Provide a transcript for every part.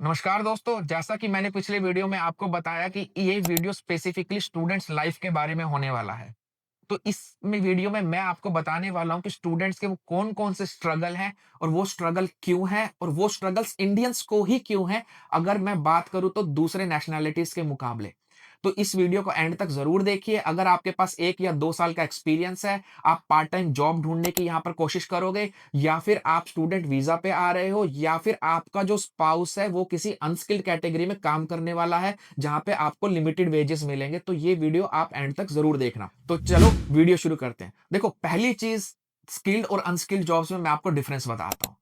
नमस्कार दोस्तों, जैसा कि मैंने पिछले वीडियो में आपको बताया कि ये वीडियो स्पेसिफिकली स्टूडेंट्स लाइफ के बारे में होने वाला है। तो इस में वीडियो में मैं आपको बताने वाला हूँ कि स्टूडेंट्स के वो कौन-कौन से स्ट्रगल हैं और वो स्ट्रगल क्यों हैं और वो स्ट्रगल्स इंडियंस को ही क्यों हैं, अगर मैं बात करूँ तो दूसरे नेशनैलिटीज़ के मुकाबले। तो इस वीडियो को एंड तक ज़रूर देखिए। अगर आपके पास 1 या 2 साल का एक्सपीरियंस है, आप पार्ट टाइम जॉब ढूँढने की यहाँ पर कोशिश करोगे, या फिर आप स्टूडेंट वीज़ा पे आ रहे हो, या फिर आपका जो स्पाउस है वो किसी अनस्किल्ड कैटेगरी में काम करने वाला है, जहाँ पे आपको लिमिटेड वेजेस मिलेंगे, तो ये वीडियो आप एंड तक ज़रूर देखना। तो चलो वीडियो शुरू करते हैं। देखो, पहली चीज़, स्किल्ड और अनस्किल्ड जॉब्स में मैं आपको डिफरेंस बताता हूँ।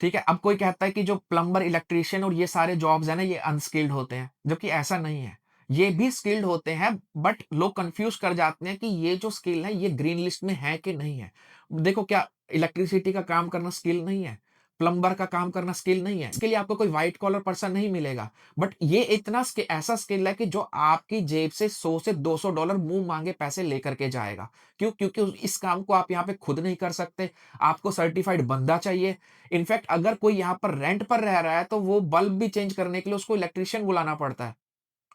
ठीक है? अब कोई कहता है कि जो प्लम्बर, इलेक्ट्रीशियन और ये सारे जॉब्स हैं ना, ये अनस्किल्ड होते हैं, जबकि ऐसा नहीं है। ये भी स्किल्ड होते हैं, बट लोग कन्फ्यूज़ कर जाते हैं कि ये जो स्किल है ये ग्रीन लिस्ट में है कि नहीं है। देखो, क्या इलेक्ट्रिसिटी का काम करना स्किल नहीं है? प्लम्बर का काम करना स्किल नहीं है? इसके लिए आपको कोई व्हाइट कॉलर पर्सन नहीं मिलेगा। बट ये इतना ऐसा स्किल है कि जो आपकी जेब से 100 से $200 मुँह माँगे पैसे लेकर के जाएगा। क्यों? क्योंकि इस काम को आप यहाँ पे खुद नहीं कर सकते, आपको सर्टिफाइड बंदा चाहिए। इनफैक्ट अगर कोई यहाँ पर रेंट पर रह रहा है, तो वो बल्ब भी चेंज करने के लिए उसको इलेक्ट्रीशियन बुलाना पड़ता है।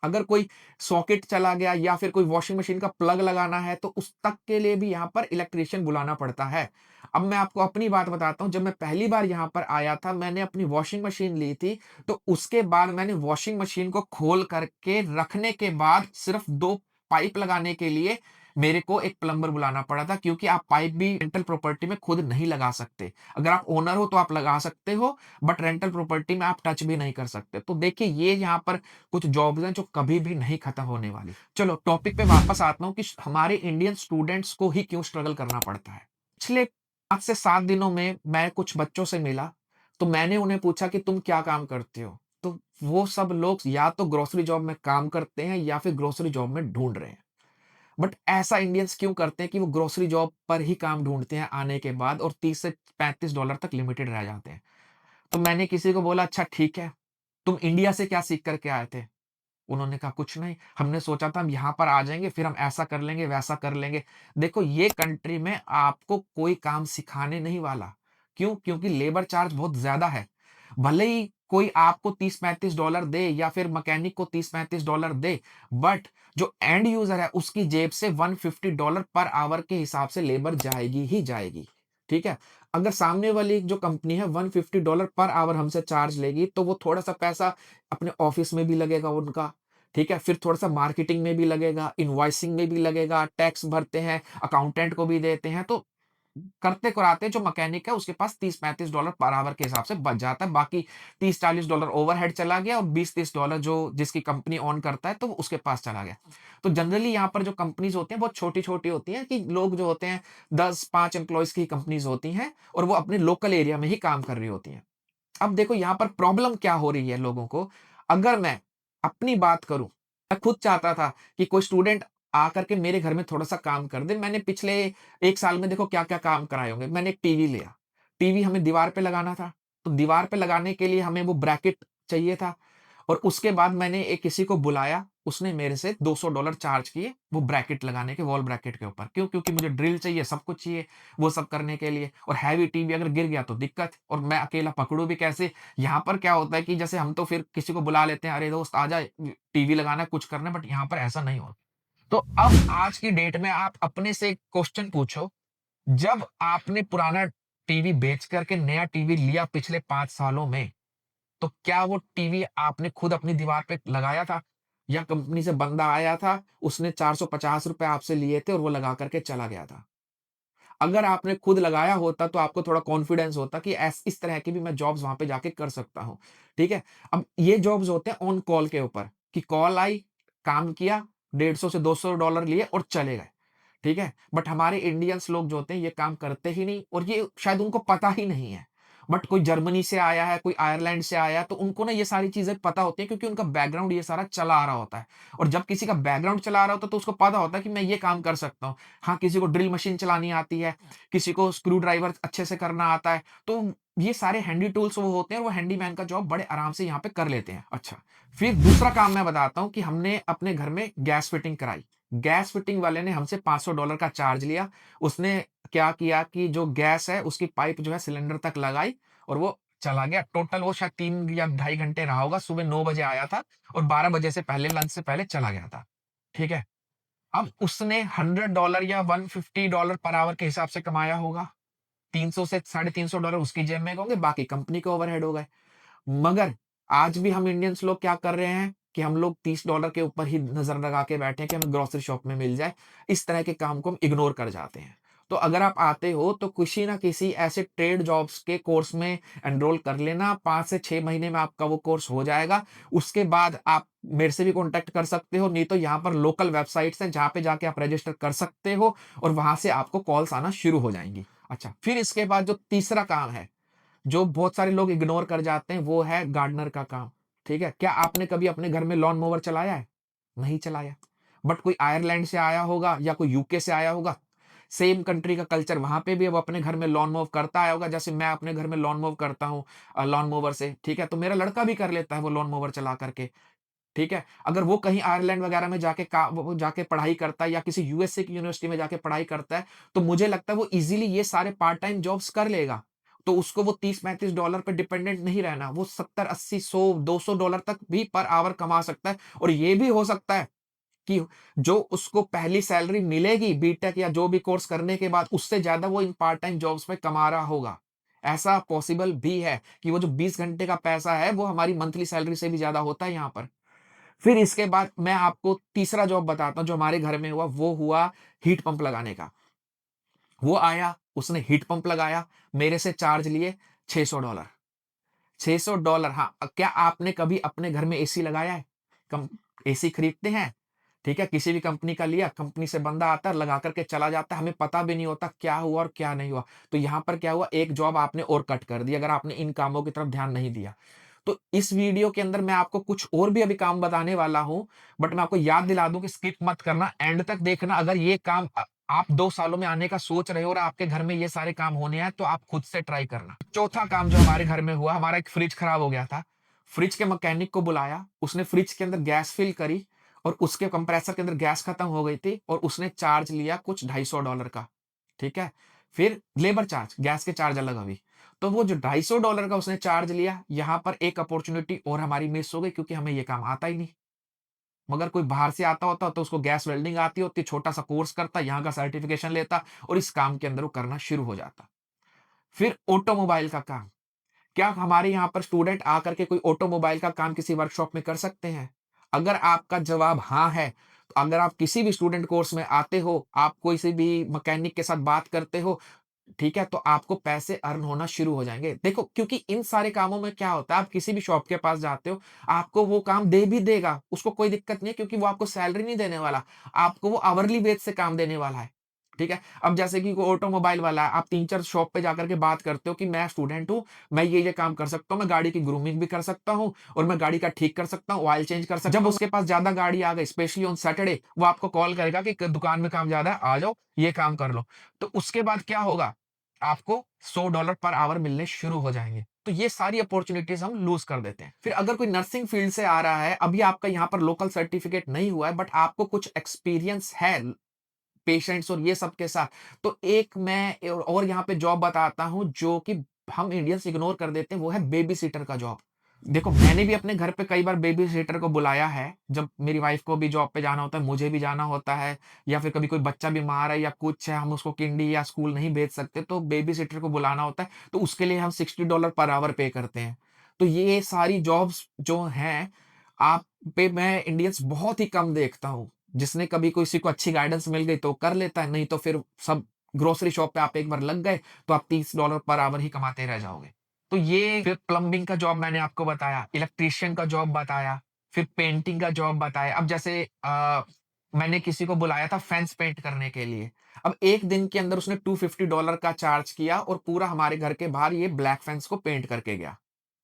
अगर कोई सॉकेट चला गया या फिर कोई वॉशिंग मशीन का प्लग लगाना है, तो उस तक के लिए भी यहाँ पर इलेक्ट्रीशियन बुलाना पड़ता है। अब मैं आपको अपनी बात बताता हूँ, जब मैं पहली बार यहाँ पर आया था, मैंने अपनी वॉशिंग मशीन ली थी, तो उसके बाद मैंने वॉशिंग मशीन को खोल करके रखने के बाद सिर्फ 2 पाइप लगाने के लिए मेरे को एक प्लम्बर बुलाना पड़ा था, क्योंकि आप पाइप भी रेंटल प्रॉपर्टी में खुद नहीं लगा सकते। अगर आप ओनर हो तो आप लगा सकते हो, बट रेंटल प्रॉपर्टी में आप टच भी नहीं कर सकते। तो देखिए, ये यहाँ पर कुछ जॉब्स हैं जो कभी भी नहीं खत्म होने वाली। चलो टॉपिक पे वापस आता हूँ कि हमारे इंडियन स्टूडेंट्स को ही क्यों स्ट्रगल करना पड़ता है। पिछले 5 से 7 दिनों में मैं कुछ बच्चों से मिला, तो मैंने उन्हें पूछा कि तुम क्या काम करते हो? तो वो सब लोग या तो ग्रोसरी जॉब में काम करते हैं या फिर ग्रोसरी जॉब में ढूँढ रहे हैं। बट ऐसा इंडियंस क्यों करते हैं कि वो ग्रोसरी जॉब पर ही काम ढूँढते हैं आने के बाद, और 30 से $35 तक लिमिटेड रह जाते हैं। तो मैंने किसी को बोला, अच्छा ठीक है, तुम इंडिया से क्या सीख कर के आए थे? उन्होंने कहा, कुछ नहीं, हमने सोचा था हम यहाँ पर आ जाएँगे, फिर हम ऐसा कर लेंगे, वैसा कर लेंगे। देखो, ये कंट्री में आपको कोई काम सिखाने नहीं वाला। क्यों? क्योंकि लेबर चार्ज बहुत ज़्यादा है। भले ही कोई आपको $30-35 दे या फिर मैकेनिक को $30-35 दे, बट जो एंड यूज़र है उसकी जेब से $150 पर आवर के हिसाब से लेबर जाएगी ही जाएगी। ठीक है? अगर सामने वाली जो कंपनी है $150 पर आवर हमसे चार्ज लेगी, तो वो थोड़ा-सा पैसा अपने ऑफ़िस में भी लगेगा उनका, ठीक है? फिर थोड़ा-सा मार्केटिंग में भी लगेगा, इनवॉइसिंग में भी लगेगा, टैक्स भरते हैं, अकाउंटेंट को भी देते हैं, तो करते-कराते जो मैकेनिक है उसके पास $30-35 पर आवर के हिसाब से बच जाता है। बाकी $30-40 ओवरहेड चला गया और $20-30 जो जिसकी कंपनी ऑन करता है, तो वो उसके पास चला गया। तो जनरली यहाँ पर जो कंपनीज़ होती हैं बहुत छोटी-छोटी होती हैं, कि लोग जो होते हैं 10-5 एम्प्लॉइज़ की कंपनीज़ होती हैं और वो अपने लोकल एरिया में ही काम कर रही होती हैं। अब देखो यहाँ पर प्रॉब्लम क्या हो रही है लोगों को। अगर मैं अपनी बात करूँ, मैं खुद चाहता था कि कोई स्टूडेंट आकर के मेरे घर में थोड़ा-सा काम कर दे। मैंने पिछले 1 साल में देखो क्या-क्या काम कराए होंगे। मैंने एक टीवी लिया। टीवी हमें दीवार पे लगाना था, तो दीवार पे लगाने के लिए हमें वो ब्रैकेट चाहिए था। और उसके बाद मैंने एक किसी को बुलाया, उसने मेरे से $200 चार्ज किए वो ब्रैकेट लगाने के, वॉल ब्रैकेट के ऊपर। क्यों? क्योंकि मुझे ड्रिल चाहिए, सब कुछ चाहिए वो सब करने के लिए, और हैवी टीवी अगर गिर गया तो दिक्कत, और मैं अकेला पकड़ूँ भी कैसे? यहाँ पर क्या होता है कि जैसे हम तो फिर किसी को बुला लेते हैं, "अरे दोस्त आजा, टीवी लगाना है, कुछ करना है", बट यहाँ पर ऐसा नहीं होता। तो अब आज की डेट में आप अपने से एक क्वेश्चन पूछो, जब आपने पुराना टीवी बेच कर के नया टीवी लिया पिछले 5 सालों में, तो क्या वो टीवी आपने खुद अपनी दीवार पे लगाया था? या कंपनी से बंदा आया था, उसने ₹450 आपसे लिए थे और वो लगा कर के चला गया था? अगर आपने खुद लगाया होता तो आपको थोड़ा कॉन्फिडेंस होता कि इस तरह की भी मैं जॉब्स वहाँ पे जाके कर सकता हूँ। ठीक है? अब ये जॉब्स होते हैं ऑन कॉल के ऊपर, कि कॉल आई, काम किया, 150 से $200 लिए और चले गए। ठीक है? बट हमारे इंडियंस लोग जो होते हैं ये काम करते ही नहीं, और ये शायद उनको पता ही नहीं है। बट कोई जर्मनी से आया है, कोई आयरलैंड से आया है, तो उनको ना ये सारी चीज़ें पता होती है, क्योंकि उनका बैकग्राउंड ये सारा चला आ रहा होता है। और जब किसी का बैकग्राउंड चला आ रहा होता है तो उसको पता होता है कि मैं ये काम कर सकता हूँ। हाँ, किसी को ड्रिल मशीन चलानी आती है, किसी को स्क्रू ड्राइवर अच्छे से करना आता है, तो ये सारे हैंडी टूल्स वो होते हैं और वो हैंडीमैन का जॉब बड़े आराम से यहाँ पे कर लेते हैं। अच्छा, फिर दूसरा काम मैं बताता हूँ कि हमने अपने घर में गैस फिटिंग कराई। गैस फिटिंग वाले ने हमसे $500 का चार्ज लिया। उसने क्या किया कि जो गैस है उसकी पाइप जो है सिलेंडर तक लगाई और वो चला गया। टोटल वो शायद 3 या ढाई घंटे रहा होगा। सुबह 9 बजे आया था और 12 बजे से पहले लंच से पहले चला गया था। ठीक है? अब उसने $100 या $150 पर आवर के हिसाब से कमाया होगा। 300 से $350 उसकी जेब में होंगे, बाकी कंपनी के ओवरहेड हो गए। मगर आज भी हम इंडियंस लोग क्या कर रहे हैं कि हम लोग $30 के ऊपर ही नज़र लगा के बैठे हैं कि हमें ग्रोसरी शॉप में मिल जाए। इस तरह के काम को हम इग्नोर कर जाते हैं। तो अगर आप आते हो तो किसी ना किसी ऐसे ट्रेड जॉब्स के कोर्स में एनरोल कर लेना। 5 से 6 महीने में आपका वो कोर्स हो जाएगा। उसके बाद आप मेरे से भी कॉन्टैक्ट कर सकते हो, नहीं तो यहाँ पर लोकल वेबसाइट्स हैं जहाँ पे जाके आप रजिस्टर कर सकते हो और वहाँ से आपको कॉल्स आना शुरू हो जाएँगी। अच्छा, फिर इसके बाद जो तीसरा काम है, जो बहुत सारे लोग इग्नोर कर जाते हैं, वो है गार्डनर का काम। ठीक है? क्या आपने कभी अपने घर में लॉन मोवर चलाया है? नहीं चलाया। बट कोई आयरलैंड से आया होगा या कोई यूके से आया होगा, सेम कंट्री का कल्चर, वहाँ पे भी अब अपने घर में लॉन मोव करता आया होगा, जैसे मैं अपने घर में लॉन मोव करता हूँ लॉन मोवर से, ठीक है? तो मेरा लड़का भी कर लेता है वो लॉन मोवर चला करके, ठीक है? अगर वो कहीं आयरलैंड वगैरह में जाके वो जाके पढ़ाई करता है या किसी यूएसए की यूनिवर्सिटी में जाके पढ़ाई करता है, तो मुझे लगता है वो ईज़िली ये सारे पार्ट टाइम जॉब्स कर लेगा। तो उसको वो $30-35 पे डिपेंडेंट नहीं रहना, वो 70, 80, 100, $200 तक भी पर आवर कमा सकता है और ये भी हो सकता है कि जो उसको पहली सैलरी मिलेगी बीटेक या जो भी कोर्स करने के बाद, उससे ज़्यादा वो इन पार्ट टाइम जॉब्स में कमा रहा होगा। ऐसा पॉसिबल भी है कि वो जो 20 घंटे का पैसा है, वो हमारी मंथली सैलरी से भी ज़्यादा होता है यहाँ पर। फिर इसके बाद मैं आपको तीसरा जॉब बताता हूँ जो हमारे घर में हुआ, वो हुआ हीट पंप लगाने का। वो आया, उसने हीट पंप लगाया, मेरे से चार्ज लिए $600। $600, हाँ, क्या आपने कभी अपने घर में एसी लगाया है? कम एसी खरीदते हैं, ठीक है? किसी भी कंपनी का लिया, कंपनी से बंदा आता है, लगा कर के चला जाता है, हमें पता भी नहीं होता क्या हुआ और क्या नहीं हुआ। तो यहाँ पर क्या हुआ, एक जॉब आपने और कट कर दी अगर आपने इन कामों की तरफ ध्यान नहीं दिया। तो इस वीडियो के अंदर मैं आपको कुछ और भी अभी काम बताने वाला हूँ, बट मैं आपको याद दिला दूँ कि स्किप मत करना, एंड तक देखना। अगर ये काम आप 2 सालों में आने का सोच रहे हो और आपके घर में ये सारे काम होने हैं, तो आप खुद से ट्राई करना। चौथा काम जो हमारे घर में हुआ, हमारा एक फ्रिज खराब हो गया था। फ्रिज के मैकेनिक को बुलाया, उसने फ्रिज के अंदर गैस फिल करी और उसके कंप्रेसर के अंदर गैस खत्म हो गई थी और उसने चार्ज लिया कुछ $250 का, ठीक है? फिर लेबर चार्ज, गैस के चार्ज अलग अभी। तो वो जो $250 का उसने चार्ज लिया, यहाँ पर एक अपॉर्च्युनिटी और हमारी मिस हो गई क्योंकि हमें ये काम आता ही नहीं। मगर कोई बाहर से आता होता तो उसको गैस वेल्डिंग आती होती, छोटा-सा कोर्स करता, यहाँ का सर्टिफिकेशन लेता और इस काम के अंदर वो करना शुरू हो जाता। फिर ऑटोमोबाइल का काम, क्या हमारे यहाँ पर स्टूडेंट आकर के कोई ऑटोमोबाइल का काम किसी वर्कशॉप में कर सकते हैं? अगर आपका जवाब हाँ है, तो अगर आप किसी भी स्टूडेंट कोर्स में आते हो, आप किसी भी मैकेनिक के साथ बात करते हो, ठीक है? तो आपको पैसे अर्न होना शुरू हो जाएँगे। देखो, क्योंकि इन सारे कामों में क्या होता है, आप किसी भी शॉप के पास जाते हो, आपको वो काम दे भी देगा, उसको कोई दिक्कत नहीं है क्योंकि वो आपको सैलरी नहीं देने वाला, आपको वो आवरली बेस से काम देने वाला है, ठीक है? अब जैसे कि कोई ऑटोमोबाइल वाला है, आप 3-4 शॉप पे जाकर के बात करते हो कि मैं स्टूडेंट हूँ, मैं ये काम कर सकता हूँ, मैं गाड़ी की ग्रूमिंग भी कर सकता हूँ और मैं गाड़ी का ठीक कर सकता हूँ, ऑयल चेंज कर सकता हूँ। जब उसके पास ज़्यादा गाड़ी आ गई, स्पेशली ऑन सैटरडे, वो आपको कॉल करेगा कि क दुकान में काम ज़्यादा है, आ जाओ, ये काम कर लो। तो उसके बाद क्या होगा, आपको $100 पर आवर मिलने शुरू हो जाएँगे। तो ये सारी अपॉर्च्युनिटीज़ हम लूज़ कर देते हैं। फिर अगर कोई नर्सिंग फील्ड से आ रहा है, अभी आपका यहाँ पर लोकल सर्टिफिकेट नहीं हुआ है, बट आपको कुछ एक्सपीरियंस है पेशेंट्स और ये सब के साथ, तो एक मैं और यहाँ पे जॉब बताता हूँ जो कि हम इंडियंस इग्नोर कर देते हैं, वो है बेबी सिटर का जॉब। देखो, मैंने भी अपने घर पे कई बार बेबी सिटर को बुलाया है, जब मेरी वाइफ़ को भी जॉब पे जाना होता है, मुझे भी जाना होता है या फिर कभी कोई बच्चा बीमार है या कुछ है, हम उसको किंडी या स्कूल नहीं भेज सकते, तो बेबी सिटर को बुलाना होता है, तो उसके लिए हम $60 पर आवर पे करते हैं। तो ये सारी जॉब्स जो हैं, आप पे मैं इंडियंस बहुत ही कम देखता हूँ। जिसने कभी किसी को अच्छी गाइडेंस मिल गई तो कर लेता है, नहीं तो फिर सब ग्रोसरी शॉप पे आप एक बार लग गए, तो आप $30 पर आवर ही कमाते रह जाओगे। तो ये फिर प्लम्बिंग का जॉब मैंने आपको बताया, इलेक्ट्रीशियन का जॉब बताया, फिर पेंटिंग का जॉब बताया। अब जैसे मैंने किसी को बुलाया था फेंस पेंट करने के लिए। अब 1 दिन के अंदर उसने $250 का चार्ज किया और पूरा हमारे घर के बाहर ये ब्लैक फेंस को पेंट करके गया।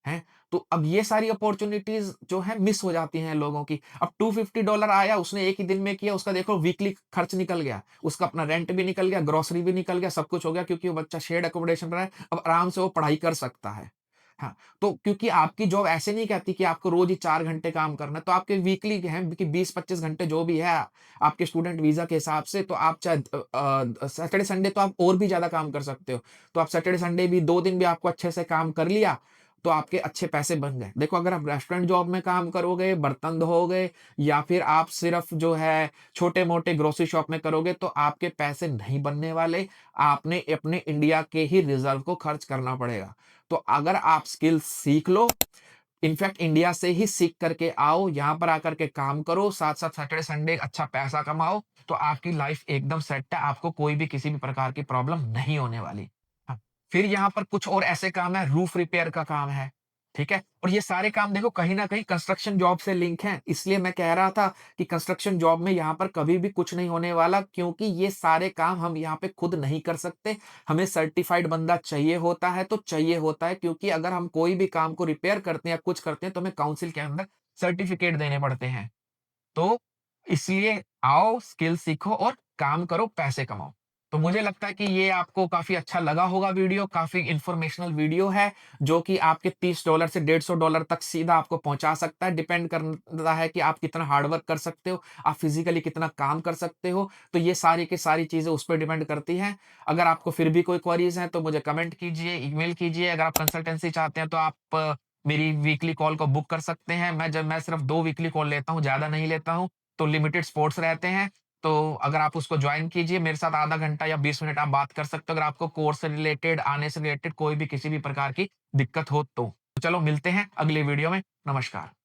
हैं? तो अब ये सारी अपॉर्च्युनिटीज़ जो है मिस हो जाती हैं लोगों की। अब $250 आया, उसने एक ही दिन में किया, उसका देखो वीकली खर्च निकल गया। उसका अपना रेंट भी निकल गया, ग्रोसरी भी निकल गया, सब कुछ हो गया क्योंकि वो बच्चा शेयर्ड अकोमोडेशन में रहा है, अब आराम से वो पढ़ाई कर सकता है। हाँ, तो क्योंकि आपकी जॉब ऐसे नहीं कहती कि आपको रोज़ ही 4 घंटे काम करना है, तो आपके वीकली हैं कि 20-25 घंटे जो भी है आपके स्टूडेंट वीज़ा के हिसाब से, तो आप चाहे सैटरडे संडे तो आप और भी ज़्यादा काम कर सकते हो। तो आप सैटरडे संडे भी 2 दिन भी आपको अच्छे से काम कर लिया, तो आपके अच्छे पैसे बन गए। देखो अगर आप रेस्टोरेंट जॉब में काम करोगे, बर्तन धोओगे या फिर आप सिर्फ़ जो है छोटे-मोटे ग्रोसरी शॉप में करोगे तो आपके पैसे नहीं बनने वाले। आपने अपने इंडिया के ही रिज़र्व को खर्च करना पड़ेगा। तो अगर आप स्किल्स सीख लो, इनफैक्ट इंडिया से ही सीख करके आओ, यहाँ पर आकर के काम करो, साथ-साथ सैटरडे संडे अच्छा पैसा कमाओ, तो आपकी लाइफ़ एकदम सेट है, आपको कोई भी किसी भी प्रकार की प्रॉब्लम नहीं होने वाली। हाँ, फिर यहाँ पर कुछ और ऐसे काम है, रूफ रिपेयर का काम है, ठीक है? और ये सारे काम देखो कहीं न कहीं कंस्ट्रक्शन जॉब से लिंक हैं, इसलिए मैं कह रहा था कि कंस्ट्रक्शन जॉब में यहाँ पर कभी भी कुछ नहीं होने वाला क्योंकि ये सारे काम हम यहाँ पे खुद नहीं कर सकते। हमें सर्टिफाइड बंदा चाहिए होता है, तो चाहिए होता है क्योंकि अगर हम कोई भी काम को रिपेयर करते हैं या कुछ करते हैं, तो हमें काउंसिल के अंदर सर्टिफिकेट देने पड़ते हैं। तो इसलिए आओ, स्किल सीखो और काम करो, पैसे कमाओ। तो मुझे लगता है कि ये आपको काफ़ी अच्छा लगा होगा वीडियो, काफ़ी इन्फॉर्मेशनल वीडियो है, जो कि आपके $30 से $150 तक सीधा आपको पहुँचा सकता है। डिपेंड करता है कि आप कितना हार्ड वर्क कर सकते हो, आप फिज़िकली कितना काम कर सकते हो। तो ये सारी की सारी चीज़ें उस पे डिपेंड करती हैं। अगर आपको फिर भी कोई क्वेरीज़ हैं, तो मुझे कमेंट कीजिए, ईमेल कीजिए। अगर आप कंसल्टेंसी चाहते हैं, तो आप मेरी वीकली कॉल को बुक कर सकते हैं। मैं सिर्फ़ 2 वीकली कॉल लेता हूँ, ज़्यादा नहीं लेता हूँ। तो लिमिटेड स्पॉट्स रहते हैं, तो अगर आप उसको जॉइन कीजिए, मेरे साथ आधा घंटा या 20 मिनट आप बात कर सकते हो, अगर आपको कोर्स से रिलेटेड, आने से रिलेटेड कोई भी किसी भी प्रकार की दिक्कत हो तो। चलो मिलते हैं अगली वीडियो में, नमस्कार।